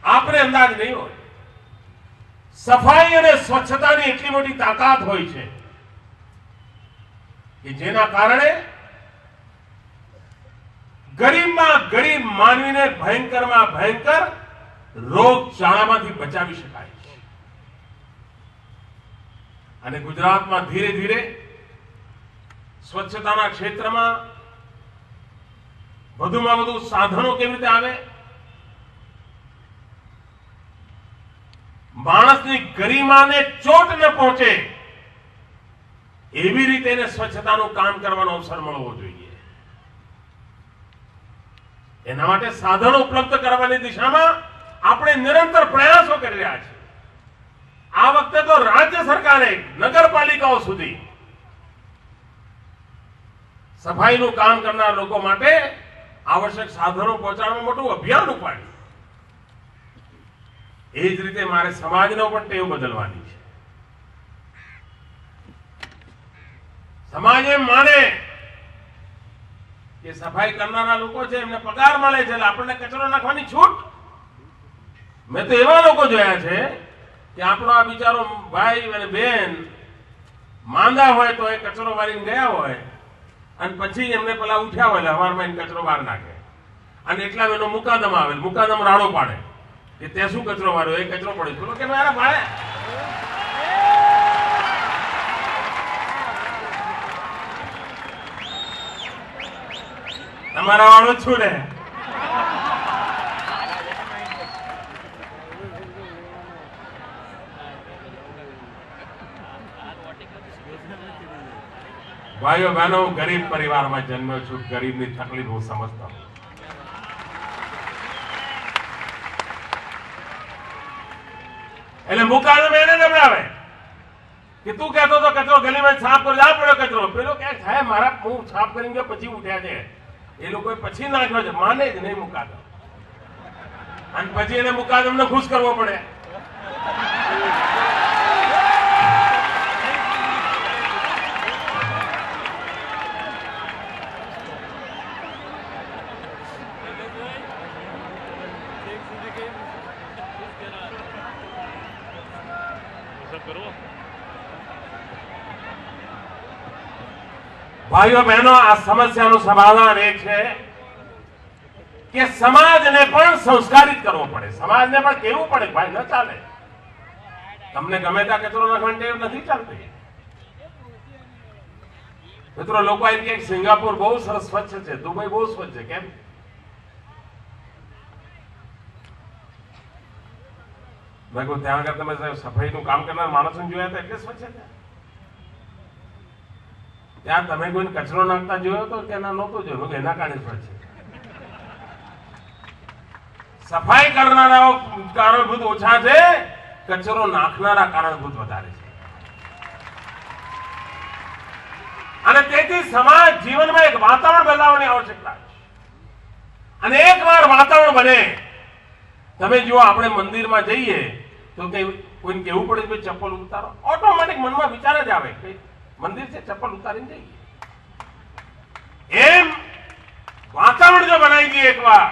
आपने अंदाज नहीं हो सफाई और स्वच्छताની એટલી મોટી તાકાત હોય છે કે જેના કારણે ગરીબમાં ગરીબ માનવીને ભયંકરમાં ભયંકર રોગચાળામાંથી બચાવી શકાય છે। અને ગુજરાતમાં ધીરે ધીરે સ્વચ્છતાના ક્ષેત્રમાં વધુમાં વધુ સાધનો કેવી રીતે આવે, માણસની ગરિમાને ચોટ ન પહોંચે એવી રીતે એને સ્વચ્છતાનું કામ કરવાનો અવસર મળવો જોઈએ। એના માટે સાધનો ઉપલબ્ધ કરવાની દિશામાં આપણે નિરંતર પ્રયાસો કરી રહ્યા છીએ। આ વખતે તો રાજ્ય સરકારે નગરપાલિકાઓ સુધી સફાઈનું કામ કરનાર લોકો માટે આવશ્યક સાધનો પહોંચાડવા મોટું અભિયાન ઉપાડ્યું। એ જ રીતે મારે સમાજનો પણ ટેવ બદલવાની છે। સમાજ એમ માને કે સફાઈ કરનારા લોકો છે એમને પગાર મળે છે એટલે આપણને કચરો નાખવાની છૂટ। મેં તો એવા લોકો જોયા છે કે આપણો આ બિચારો ભાઈ અને બેન માંદા હોય તો એ કચરો વાળીને ગયા હોય અને પછી એમને પેલા ઉઠ્યા હોય હવારમાં એને કચરો બહાર નાખે અને એટલા એનો મુકાદમ આવે, મુકાદમ રાડો પાડે કે તે શું કચરો વાળ્યો, એ કચરો પડે બોલો કે મારા ભાઈ તમારા વાળો છું ને। भाइयों बहनों, गरीब परिवार में जन्म्यो छू, गरीब की तकलीफ हूँ समझता हूँ। એટલે મુકાદમ એને નબળાવે કે તું કહેતો તો કચરો ગલીમાં સાફ કરી જા પડ્યો કચરો, પેલો કે સાહેબ મારા હું સાફ કરીને ગયો પછી ઉઠ્યા છે, એ લોકોએ પછી નાખ્યો છે, માને જ નહીં મુકાદમ અને પછી એને મુકાદમને ખુશ કરવો પડે। भाइयों बहनों, आ समस्याનું સમાધાન એ છે કે સમાજને પણ સંસ્કારિત કરવો પડે, સમાજને પણ કહેવું પડે ભાઈ ન ચાલે, તમને ગમે ત્યાં કચરો નાખવાની ટેવ નથી ચાલતી। મિત્રો લોકો એમ કે સિંગાપુર બહુ સરસ સ્વચ્છ છે, દુબઈ બહુ સ્વચ્છ છે, કેમ? મેં કહ્યું ત્યાં આગળ તમે સફાઈનું કામ કરનાર માણસોને જોયા હતા એટલે સ્વચ્છ હતા, ત્યાં તમે કોઈને કચરો નાખતા જોયો તો કે ના નહોતો જોયો, એના કારણે સ્વચ્છ છે। સફાઈ કરનારાઓ કારણભૂત ઓછા છે, કચરો નાખનારા કારણભૂત વધારે છે। અને તેથી સમાજ જીવનમાં એક વાતાવરણ બદલાવવાની આવશ્યકતા છે। અને એકવાર વાતાવરણ બને, તમે જો આપણે મંદિરમાં જઈએ તો કે કોઈને કહેવું પડે કે ચપ્પલ ઉતારો, ઓટોમેટિક મનમાં વિચાર જ આવે કે મંદિર છે ચપ્પલ ઉતારીને જઈએ। એમ વાતાવરણ જો બનાવી દઈએ એકવાર,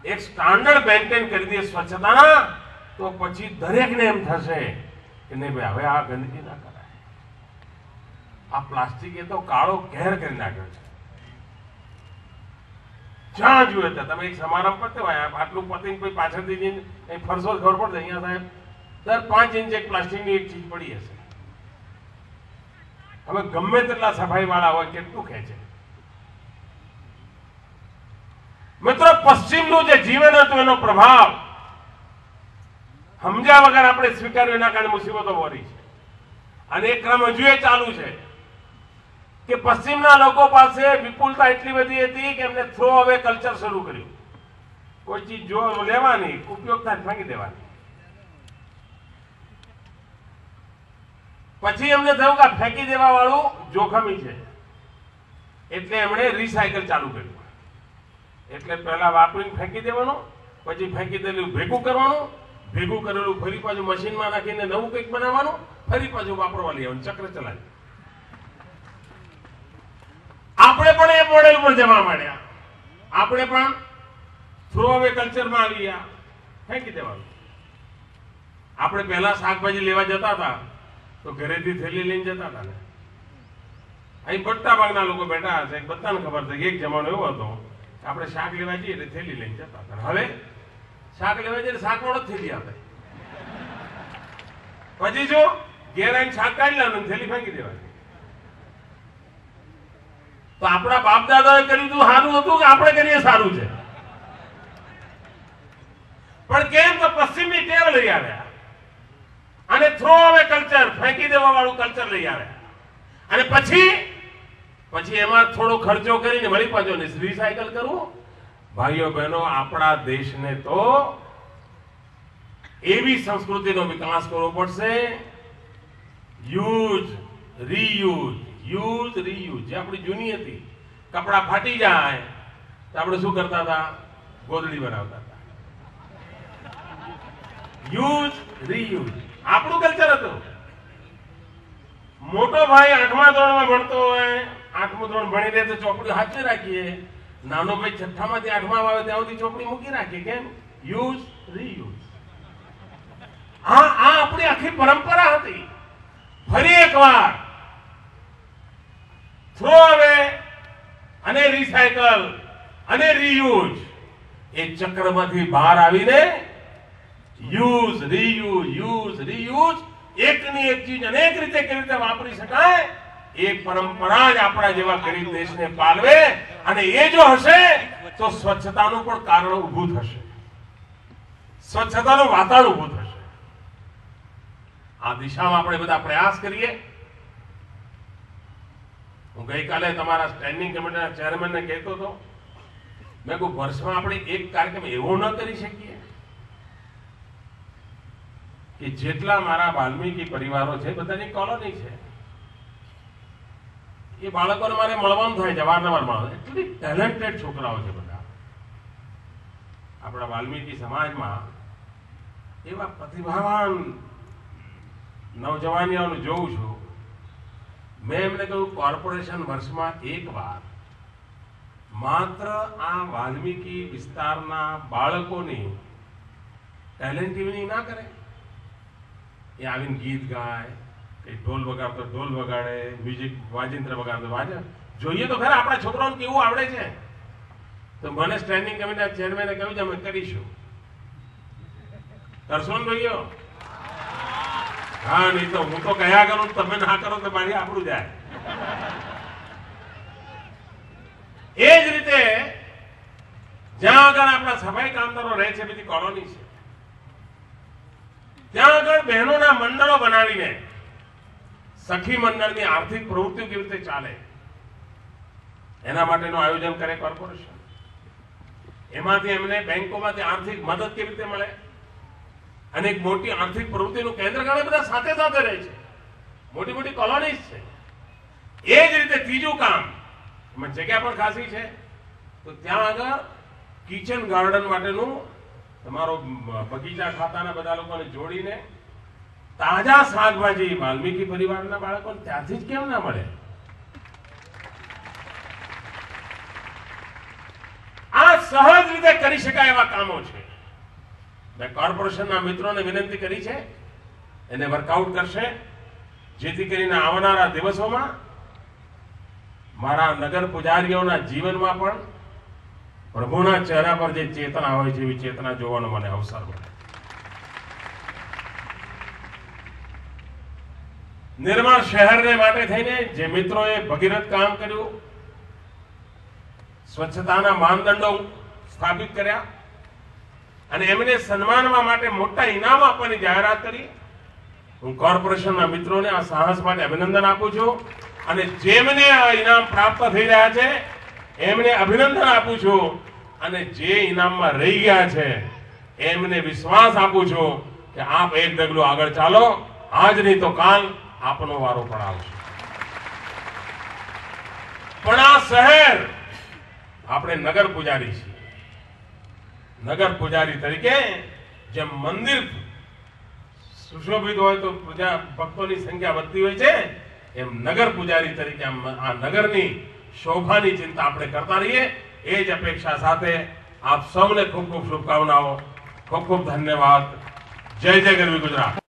એક સ્ટાન્ડર્ડ મેન્ટેન કરી દઈએ સ્વચ્છતાના, તો પછી દરેકને એમ થશે કે નહીં ભાઈ હવે આ ગંદકી ના કરાય, આ પ્લાસ્ટિક એ તો કાળો ઘેર કરી નાખ્યો છે। જ્યાં જોઈએ ત્યાં તમે એક સમારંભ પર આટલું પતિને કોઈ પાછળથી જઈને ફરશો ખબર પડશે અહીંયા સાહેબ દર 5 ઇંચ એક પ્લાસ્ટિકની એક ચીજ પડી હશે। હવે ગમે તેટલા સફાઈ વાળા હોય કેટલું ખેંચે। મિત્રો પશ્ચિમનું જે જીવન હતું એનો પ્રભાવ સમજ્યા વગર આપણે સ્વીકાર્યો, એના કારણે મુસીબતો વળી છે। અને એ ક્રમ હજુ એ ચાલુ છે કે પશ્ચિમના લોકો પાસે વિપુલતા એટલી બધી હતી કે એમને થ્રો અવે કલ્ચર શરૂ કર્યું, કોઈ ચીજ જો લેવાની ઉપયોગ થાય ફેંકી દેવાની। પછી એમને થયું કે ફેંકી દેવા વાળું જોખમી છે, એટલે એમણે રિસાયકલ ચાલુ કર્યું। એટલે પહેલા વાપરીને ફેંકી દેવાનું, પછી ફેંકી દેલું ભેગું કરવાનું, ભેગું કરેલું ફરી પાછું મશીનમાં નાખીને નવું કંઈક બનાવવાનું, ફરી પાછું વાપરવા લેવાનું, ચક્ર ચલાવી। આપણે પણ એ મોડેલ પર જવા માંડ્યા, આપણે પણ થ્રો અવે કલ્ચરમાં આવી ગયા। ફેંકી દેવાનું. આપણે પહેલા શાકભાજી લેવા જતા હતા તો ઘરેથી થેલી લઈને જતા હતા ને. અહીં મોટા ભાગના લોકો બેઠા હશે, બધાને ખબર છે કે એક જમાનો એવો હતો કે આપણે શાક લેવા જઈએ એટલે થેલી લઈને જતા હતા. હવે શાક લેવા જઈએ શાક વાળો જ થેલી આપે. પછી જો ઘેર આવીને શાક કાઢી લેવાનું, થેલી ફેંકી દેવાની. તો આપણા બાપ દાદાએ કર્યું હતું સારું હતું કે આપણે કરીએ સારું છે? પણ કેમ તો પશ્ચિમની ટેવ લઈ આવ્યા અને થ્રો અવે કલ્ચર, ફેંકી દેવા વાળું કલ્ચર લઈ આવ્યા. અને પછી એમાં થોડો ખર્ચો કરીને વળી પાછો રિસાયકલ કરવું. ભાઈઓ બહેનો, આપણા દેશને તો એવી સંસ્કૃતિનો વિકાસ કરવો પડશે, યુઝ રીયુઝ, યુઝ રીયુઝ. જે આપણી જૂની હતી, કપડા ફાટી જાય તો આપણે શું કરતા હતા? ગોદડી બનાવતા હતા. યુઝ રીયુઝ આપણું કલ્ચર હતું. મોટો ભાઈ 8મા ધોરણમાં ભણતો હોય, 8મું ધોરણ ભણી રહે તો ચોપડી હાથે રાખીએ. નાનો ભાઈ 6ઠ્ઠામાંથી 8મા આવે ત્યાં સુધી ચોપડી મૂકી રાખીએ. કેમ? Use reuse. આ આપણી આખી પરંપરા હતી. ફરી એકવાર થ્રો અવે અને રિસાયકલ અને રીયુઝ એ ચક્રમાંથી બહાર આવીને યુઝ રીયુઝ, યુઝ રીયુઝ, એકની એક ચીજ અનેક રીતે કેવી રીતે વાપરી શકાય એ પરંપરા જ આપણા જેવા ગરીબ દેશને પાલવે. અને એ જો હશે તો સ્વચ્છતાનું પણ કારણ ઊભું થશે, સ્વચ્છતાનું વાતાવરણ ઊભું થશે. આ દિશામાં આપણે બધા પ્રયાસ કરીએ. હું ગઈકાલે તમારા સ્ટેન્ડિંગ કમિટીના ચેરમેનને કહેતો હતો, મેં કહ્યું વર્ષમાં આપણે એક કાર્યક્રમ એવો ન કરી શકીએ કે જેટલા મારા વાલ્મીકી પરિવારો છે, બધાની કોલોની છે, એ બાળકોને મારે મળવાનું થાય છે વારંવાર મળવાનું. એટલી ટેલેન્ટેડ છોકરાઓ છે બધા આપણા વાલ્મીકી સમાજમાં. એવા પ્રતિભાવાન નવજવાનીઓને જોઉં છું. મેં એમને કહ્યું કોર્પોરેશન વર્ષમાં એકવાર માત્ર આ વાલ્મીકી વિસ્તારના બાળકોની ટેલેન્ટ ઇવનિંગ ના કરે. એ આવીને ગીત ગાય, કઈ ઢોલ વગાડતો ઢોલ વગાડે, મ્યુઝિક વાજિંત્ર વગાડતો વાજે. જોઈએ તો ખરા આપણા છોકરાઓને કેવું આવડે છે. તો મને સ્ટેન્ડિંગ કમિટીના ચેરમેને કહ્યું છે અમે કરીશું. કરશો ને ભાઈઓ? હા, નહીં તો હું તો કયા કરું, તમે ના કરો તો મારી આપણું જાય. એ જ રીતે જ્યાં આગળ આપણા સફાઈ કામદારો રહે છે, બધી કોલોની છે, ત્યાં આગળ બહેનોના મંડળો બનાવીને સખી મંડળની આર્થિક પ્રવૃત્તિઓ કેવી રીતે ચાલે એના માટેનું આયોજન કરે કોર્પોરેશન. એમાંથી એમને બેંકોમાંથી આર્થિક મદદ કેવી રીતે મળે અને એક મોટી આર્થિક પ્રવૃત્તિનું કેન્દ્ર ઘણા બધા સાથે સાથે રહે છે, મોટી મોટી કોલોનીઝ છે. એ જ રીતે ત્રીજું કામ, એમાં જગ્યા પણ ખાસી છે, તો ત્યાં આગળ કિચન ગાર્ડન માટેનું તમારો બગીચા ખાતાના બધા લોકોને જોડીને તાજા શાકભાજી વાલ્મીકી પરિવારના બાળકોને ત્યાંથી જ કેમ ના મળે? આ સહજ રીતે કરી શકાય એવા કામો છે. મેં કોર્પોરેશનના મિત્રોને વિનંતી કરી છે, એને વર્કઆઉટ કરશે, જેથી કરીને આવનારા દિવસોમાં મારા નગર પૂજારીઓના જીવનમાં પણ પ્રભુના ચહેરા પર જે ચેતના હોય છે એવી ચેતના જોવાનો મને અવસર મળે. નિર્મળ શહેરને માટે થઈને જે મિત્રોએ ભગીરથ કામ કર્યું, સ્વચ્છતાના માનદંડો સ્થાપિત કર્યા અને એમને સન્માનવા માટે મોટા ઇનામ આપવાની જાહેરાત કરી, હું કોર્પોરેશનના મિત્રોને આ સાહસ માટે અભિનંદન આપું છું. અને જેમને આ ઇનામ પ્રાપ્ત થઈ રહ્યા છે એમને અભિનંદન આપું છું. અને જે ઇનામમાં રહી ગયા છે એમને વિશ્વાસ આપું છું કે આપ એક ડગલું આગળ ચાલો, આજ નહીં તો કાલ આપનો વારો પણ આવશે. પણ આ શહેર, આપણે નગર પૂજારી છીએ. નગર પૂજારી તરીકે જેમ મંદિર સુશોભિત હોય તો પ્રજા ભક્તોની સંખ્યા વધતી હોય છે, એમ નગર પૂજારી તરીકે આ નગરની શોભાની ચિંતા આપણે કરતા રહીએ. એ જ અપેક્ષા સાથે આપ સૌને ખૂબ ખૂબ શુભકામનાઓ. ખૂબ ખૂબ ધન્યવાદ. જય જય ગરવી ગુજરાત.